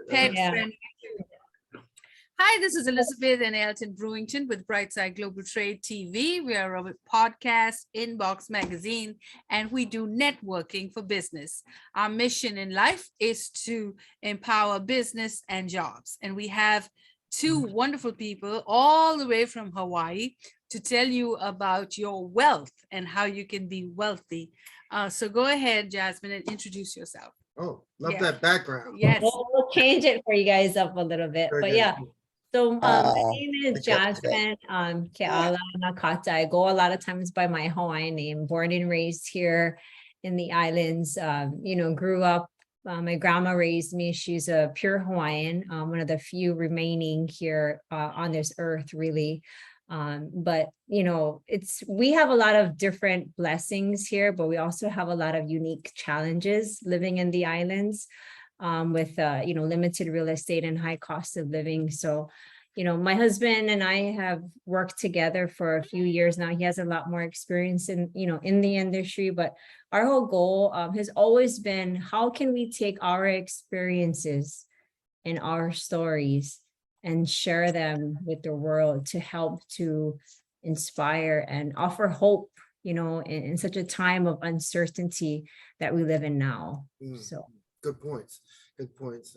Pet Yeah. friendly. Hi, this is Elizabeth and Elton Brewington with Brightside Global Trade TV. We are a podcast, Inbox Magazine, and we do networking for business. Our mission in life is to empower business and jobs. And we have two wonderful people all the way from Hawaii to tell you about your wealth and how you can be wealthy. So go ahead, Jasmine, and introduce yourself. Oh, love Yeah. that background. Yes. We'll change it for you guys up a little bit. Very But good. yeah, so my name is Okay. Jasmine Keala Nakata. I go a lot of times by my Hawaiian name, born and raised here in the islands. Grew up, my grandma raised me. She's a pure Hawaiian, one of the few remaining here on this earth, really. But we have a lot of different blessings here, but we also have a lot of unique challenges living in the islands. With limited real estate and high cost of living. So, my husband and I have worked together for a few years now. He has a lot more experience in the industry, but our whole goal has always been, how can we take our experiences and our stories and share them with the world to help to inspire and offer hope, in such a time of uncertainty that we live in now. So. Good points. Good points.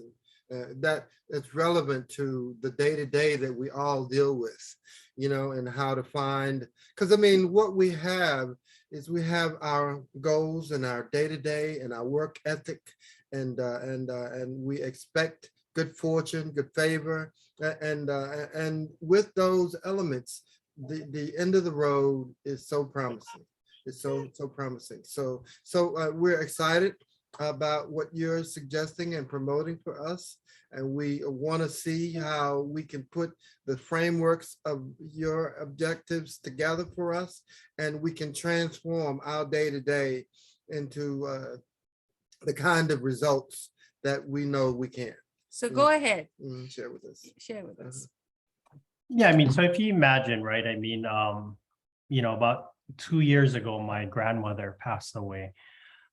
And that's relevant to the day-to-day that we all deal with, and how to find, because what we have is we have our goals and our day-to-day and our work ethic, and we expect good fortune, good favor, and with those elements, the end of the road is so promising. It's so promising. So we're excited about what you're suggesting and promoting for us. And we want to see how we can put the frameworks of your objectives together for us, and we can transform our day-to-day into the kind of results that we know we can. So go ahead. Share with us. Share with us. Yeah, so if you imagine, right, about 2 years ago, my grandmother passed away.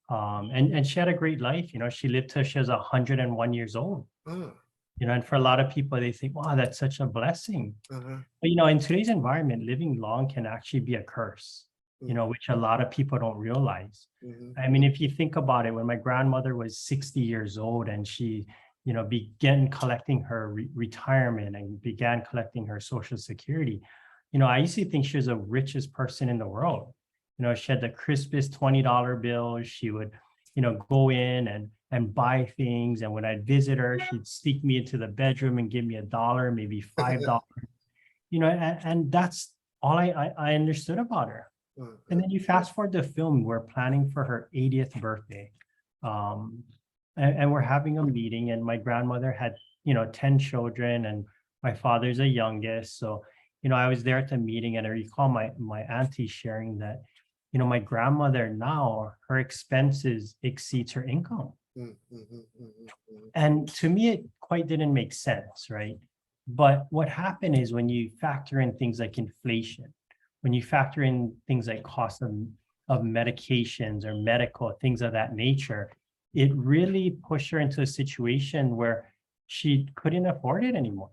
And she had a great life. She lived till she was 101 years old. And for a lot of people, they think, wow, that's such a blessing. But in today's environment, living long can actually be a curse, which a lot of people don't realize. If you think about it, when my grandmother was 60 years old and she began collecting her retirement and began collecting her Social Security, I used to think she was the richest person in the world. She had the crispest $20 bills. She would, go in and buy things. And when I'd visit her, she'd sneak me into the bedroom and give me $1, maybe $5. And that's all I understood about her. And then you fast forward the film, we're planning for her 80th birthday. And we're having a meeting, and my grandmother had, 10 children, and my father's the youngest. So, I was there at the meeting, and I recall my auntie sharing that, my grandmother now, her expenses exceeds her income. And to me, it quite didn't make sense, right? But what happened is, when you factor in things like inflation, when you factor in things like cost of medications or medical, things of that nature, it really pushed her into a situation where she couldn't afford it anymore.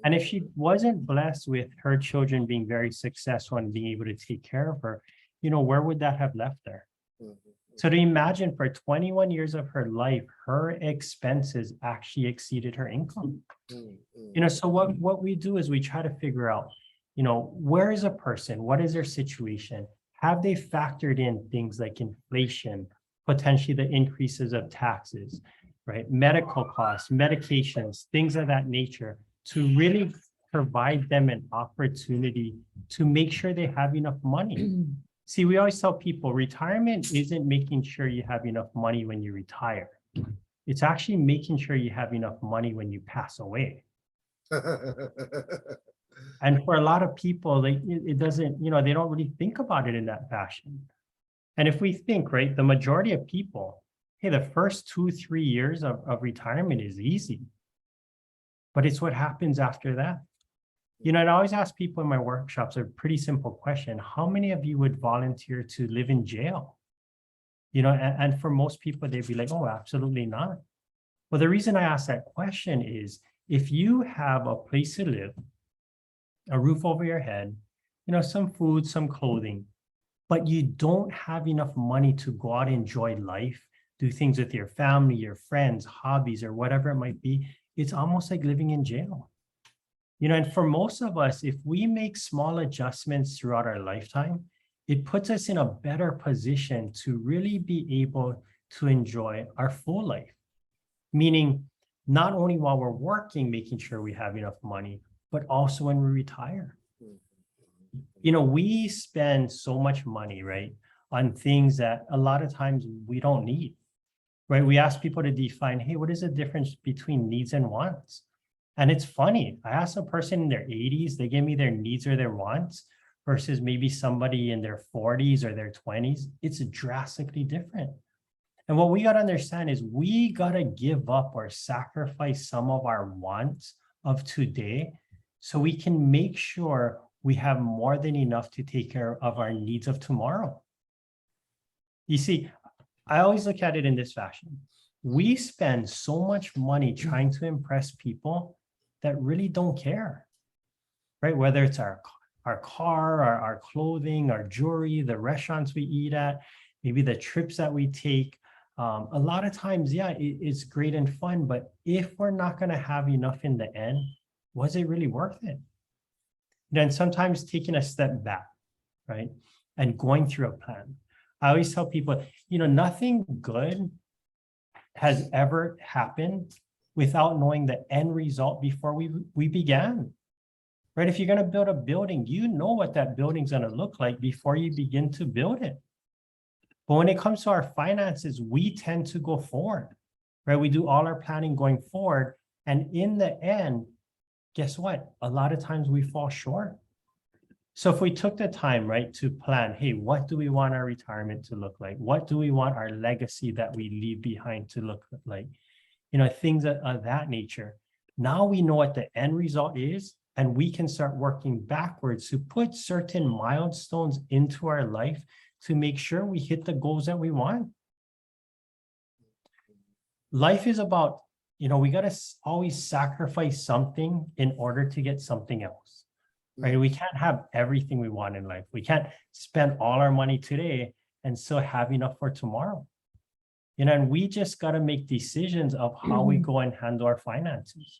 And if she wasn't blessed with her children being very successful and being able to take care of her, where would that have left her? So to imagine, for 21 years of her life, her expenses actually exceeded her income. So what we do is we try to figure out, where is a person? What is their situation? Have they factored in things like inflation, potentially the increases of taxes, right? Medical costs, medications, things of that nature, to really provide them an opportunity to make sure they have enough money. See, we always tell people retirement isn't making sure you have enough money when you retire. It's actually making sure you have enough money when you pass away. And for a lot of people, it doesn't, they don't really think about it in that fashion. And if we think, right, the majority of people, hey, the first 2-3 years of retirement is easy, but it's what happens after that. I always ask people in my workshops a pretty simple question. How many of you would volunteer to live in jail? And for most people, they'd be like, oh, absolutely not. Well, the reason I ask that question is if you have a place to live, a roof over your head, some food, some clothing, but you don't have enough money to go out and enjoy life, do things with your family, your friends, hobbies, or whatever it might be, it's almost like living in jail. And for most of us, if we make small adjustments throughout our lifetime, it puts us in a better position to really be able to enjoy our full life. Meaning, not only while we're working, making sure we have enough money, but also when we retire. We spend so much money, right, on things that a lot of times we don't need, right? We ask people to define, hey, what is the difference between needs and wants? And it's funny. I asked a person in their 80s, they gave me their needs or their wants versus maybe somebody in their 40s or their 20s. It's drastically different. And what we got to understand is we got to give up or sacrifice some of our wants of today so we can make sure we have more than enough to take care of our needs of tomorrow. You see, I always look at it in this fashion. We spend so much money trying to impress people that really don't care, right? Whether it's our car, our clothing, our jewelry, the restaurants we eat at, maybe the trips that we take. A lot of times, yeah, it's great and fun, but if we're not going to have enough in the end, was it really worth it? Then sometimes taking a step back, right, and going through a plan. I always tell people, nothing good has ever happened without knowing the end result before we began, right? If you're going to build a building, you know what that building's going to look like before you begin to build it. But when it comes to our finances, we tend to go forward, right? We do all our planning going forward. And in the end, guess what? A lot of times we fall short. So if we took the time, right, to plan, hey, what do we want our retirement to look like? What do we want our legacy that we leave behind to look like? Things of that nature. Now we know what the end result is, and we can start working backwards to put certain milestones into our life to make sure we hit the goals that we want. Life is about, we got to always sacrifice something in order to get something else, right? We can't have everything we want in life. We can't spend all our money today and still have enough for tomorrow. And we just got to make decisions of how we go and handle our finances.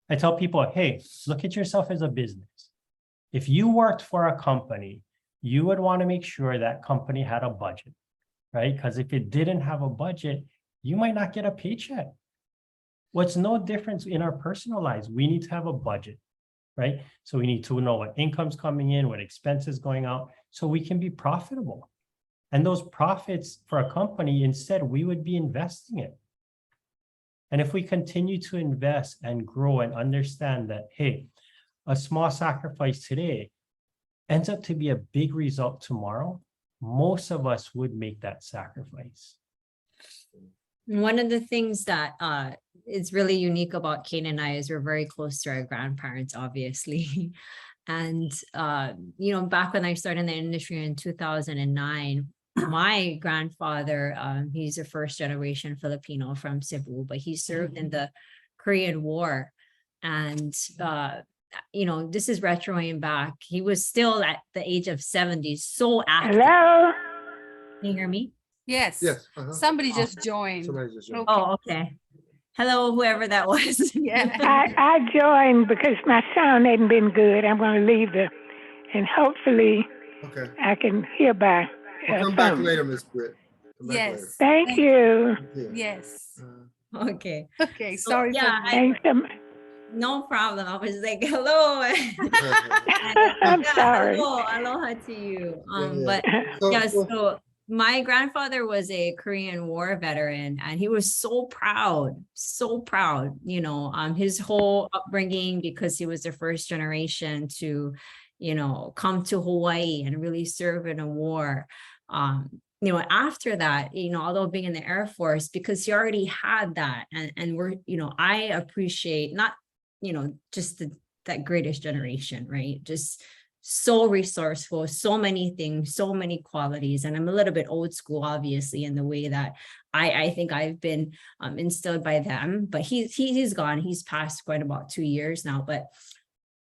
I tell people, hey, look at yourself as a business. If you worked for a company, you would want to make sure that company had a budget, right? Because if it didn't have a budget, you might not get a paycheck. What's no difference in our personal lives? We need to have a budget, right? So we need to know what income's coming in, what expenses going out, so we can be profitable. And those profits for a company, instead, we would be investing it. And if we continue to invest and grow and understand that, hey, a small sacrifice today ends up to be a big result tomorrow, most of us would make that sacrifice. One of the things that is really unique about Kane and I is we're very close to our grandparents, obviously. And, back when I started in the industry in 2009, my grandfather, he's a first generation Filipino from Cebu, but he served in the Korean War. And, this is retroing back. He was still at the age of 70, so active. Hello? Can you hear me? Yes. Yes. Somebody just joined. Somebody just joined. Oh, okay. Hello, whoever that was. Yeah. I joined because my sound hadn't been good. I'm going to leave and hopefully Okay. I can hear by. We'll come back some. later, Miss Britt. Come back Yes. later. Thank you. Yeah. Yes. Okay. Okay. So, Sorry. yeah, for Thanks. no problem. I was like, hello. I'm Yeah, sorry. hello, aloha to you. Yeah. But So- yeah, so- so my grandfather was a Korean War veteran, and he was so proud, his whole upbringing, because he was the first generation to, come to Hawaii and really serve in a war. After that, although being in the Air Force, because he already had that, and we're, I appreciate not, just that greatest generation, right? Just so resourceful, so many things, so many qualities. And I'm a little bit old school, obviously, in the way that I think I've been instilled by them. But he's gone. He's passed quite about 2 years now. But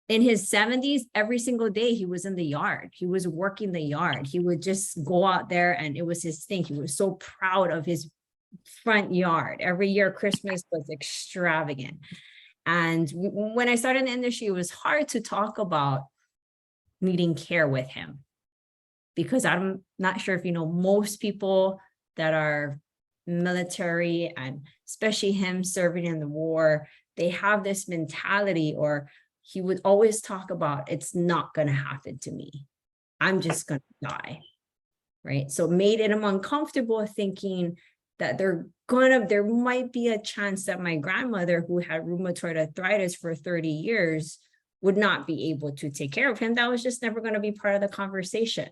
in his 70s, every single day he was in the yard. He was working the yard. He would just go out there, and it was his thing. He was so proud of his front yard. Every year, Christmas was extravagant. And when I started in the industry, it was hard to talk about needing care with him, because I'm not sure if you know, most people that are military, and especially him serving in the war, they have this mentality, or he would always talk about, it's not going to happen to me. I'm just going to die. Right. So it made him uncomfortable, thinking that there might be a chance that my grandmother, who had rheumatoid arthritis for 30 years, would not be able to take care of him. That was just never going to be part of the conversation.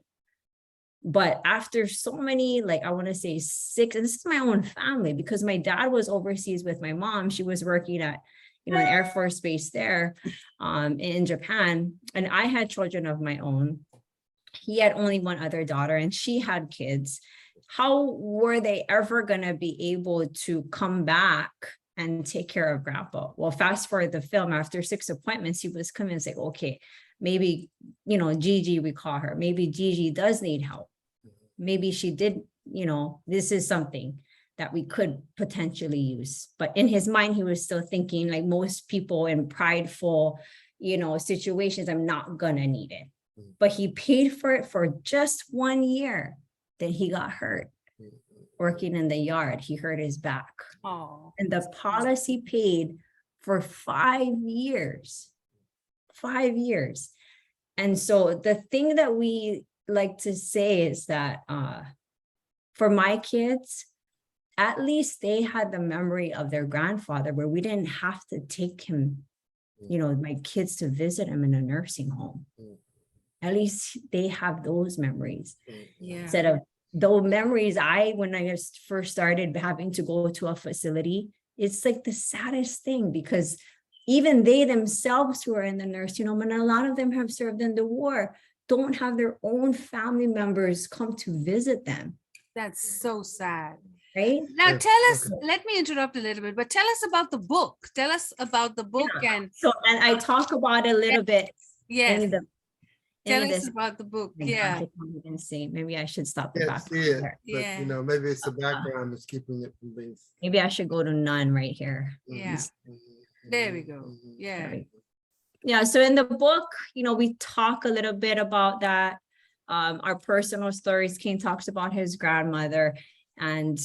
But after so many, like, I want to say 6, and this is my own family, because my dad was overseas with my mom. She was working at, an Air Force base there in Japan. And I had children of my own. He had only one other daughter, and she had kids. How were they ever going to be able to come back and take care of grandpa? Well, fast forward the film, after 6 appointments, he was coming and say, okay, maybe, Gigi, we call her, maybe Gigi does need help. Maybe she did, this is something that we could potentially use. But in his mind, he was still thinking, like most people in prideful, situations, I'm not gonna need it. But he paid for it for just 1 year. Then he got hurt working in the yard. He hurt his back. Oh. And the policy paid for 5 years. 5 years. And so the thing that we like to say is that for my kids, at least they had the memory of their grandfather, where we didn't have to take him, my kids, to visit him in a nursing home. At least they have those memories. Yeah. Instead of those memories, when I first started having to go to a facility, it's like the saddest thing, because even they themselves who are in the nursing home, and a lot of them have served in the war, don't have their own family members come to visit them. That's so sad. Right? Now Yeah, tell us, okay. let me interrupt a little bit, but tell us about the book. Tell us about the book. Yeah. And So, and I talk about it a little bit yes, in the tell in us this. about the book. I Yeah. can't even see. Maybe I should stop the Can't background see it, there. but Yeah. maybe it's the background that's keeping it from being. Maybe I should go to none right here. Yeah. Mhm, There we go. mhm, Yeah. mhm. Yeah, so in the book, we talk a little bit about that. Our personal stories. King talks about his grandmother, and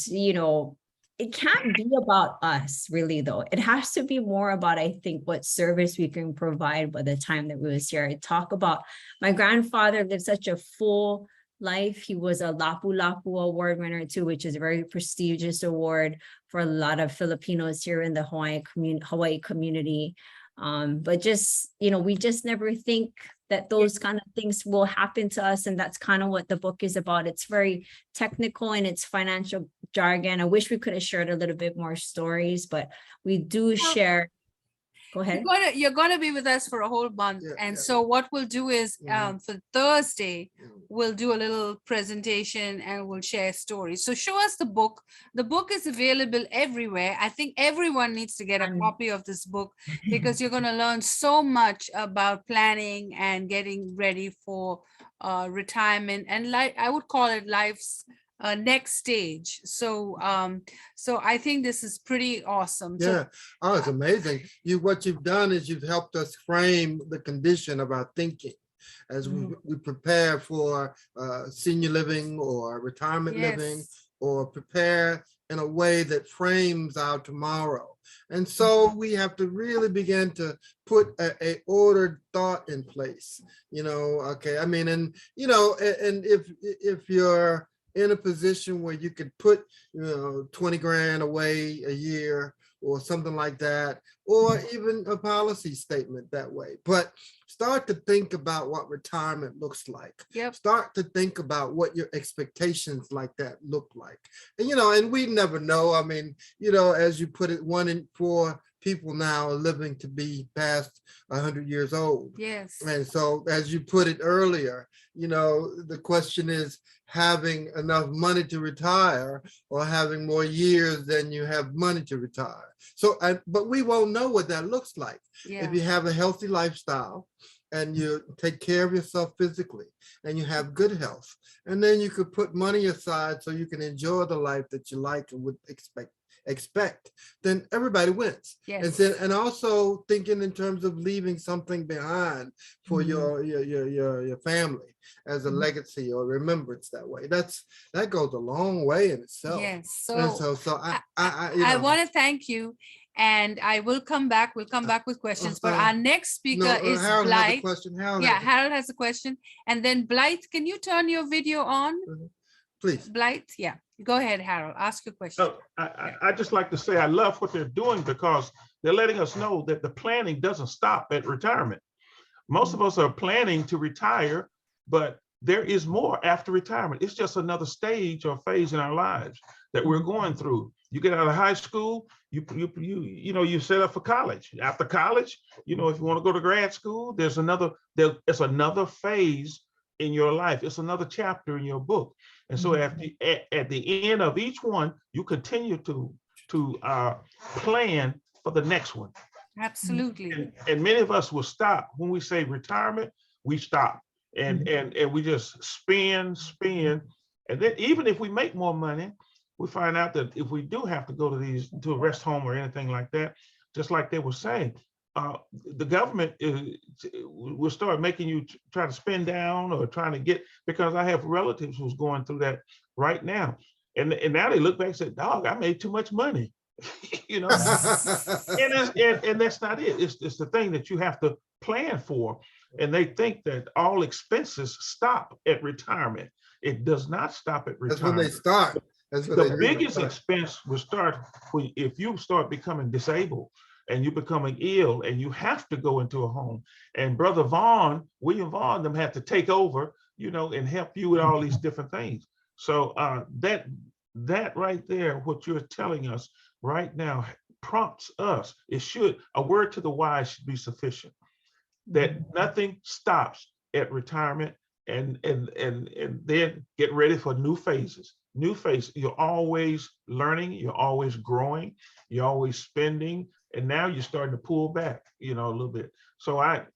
it can't be about us, really, though. It has to be more about, I think, what service we can provide by the time that we was here. I talk about my grandfather lived such a full life. He was a Lapu Lapu award winner too, which is a very prestigious award for a lot of Filipinos here in the Hawaii community. But just, we just never think that those kind of things will happen to us. And that's kind of what the book is about. It's very technical in its financial jargon. I wish we could have shared a little bit more stories, but we do share. Go ahead. You're gonna be with us for a whole month. Yeah, And yeah. so what we'll do is for Thursday, Mhm. we'll do a little presentation and we'll share stories. So show us the book. The book is available everywhere. I think everyone needs to get a copy of this book, because you're gonna learn so much about planning and getting ready for retirement, and like I would call it life's next stage. So I think this is pretty awesome. So Yeah, oh, it's amazing. What you've done is you've helped us frame the condition of our thinking as we prepare for senior living or retirement living, yes. or prepare in a way that frames our tomorrow. And so we have to really begin to put a ordered thought in place, okay. I mean, and if you're in a position where you could put 20 grand away a year or something like that, or even a policy statement that way, but start to think about what retirement looks like. Yep. Start to think about what your expectations like that look like. And and we never know. I mean, as you put it, 1 in 4 people now are living to be past 100 years old. Yes. And so, as you put it earlier, the question is having enough money to retire or having more years than you have money to retire. So, but we won't know what that looks like. Yeah. If you have a healthy lifestyle and you take care of yourself physically and you have good health, and then you could put money aside so you can enjoy the life that you like and would expect, then everybody wins. Yes. And also thinking in terms of leaving something behind for your family as a legacy or remembrance that way. That goes a long way in itself. Yes. And So so I want to thank you, and I will come back. We'll come back with questions. But our next speaker is Harold has a Blythe. question. Harold has a question. And then Blythe, can you turn your video on? Please. Blythe, yeah. Go ahead, Harold. Ask your question. So I just like to say I love what they're doing because they're letting us know that the planning doesn't stop at retirement. Most of us are planning to retire, but there is more after retirement. It's just another stage or phase in our lives that we're going through. You get out of high school, you set up for college. After college, if you want to go to grad school, it's another phase in your life. It's another chapter in your book. And so at the end of each one, you continue to plan for the next one. Absolutely. And many of us will stop when we say retirement. We stop and we just spend. And then even if we make more money, we find out that if we do have to go to a rest home or anything like that, just like they were saying, the government will start making you try to spend down or trying to get, because I have relatives who's going through that right now. And now they look back and say, dog, I made too much money. And that's not it. It's the thing that you have to plan for. And they think that all expenses stop at retirement. It does not stop at retirement. That's when they start. The biggest expense will start if you start becoming disabled and you're becoming ill and you have to go into a home. And Brother William Vaughn, them had to take over, and help you with all these different things. So that right there, what you're telling us right now prompts us. A word to the wise should be sufficient. That nothing stops at retirement, and then get ready for new phases. You're always learning, you're always growing, you're always spending, and now you're starting to pull back, a little bit. So I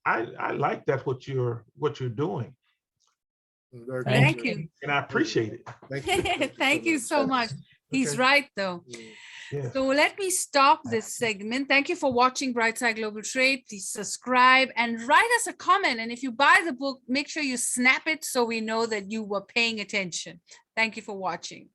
like that what you're doing. Thank you. And I appreciate it. Thank you so much. He's right though. Yeah. So let me stop this segment. Thank you for watching Brightside Global Trade. Please subscribe and write us a comment. And if you buy the book, make sure you snap it so we know that you were paying attention. Thank you for watching.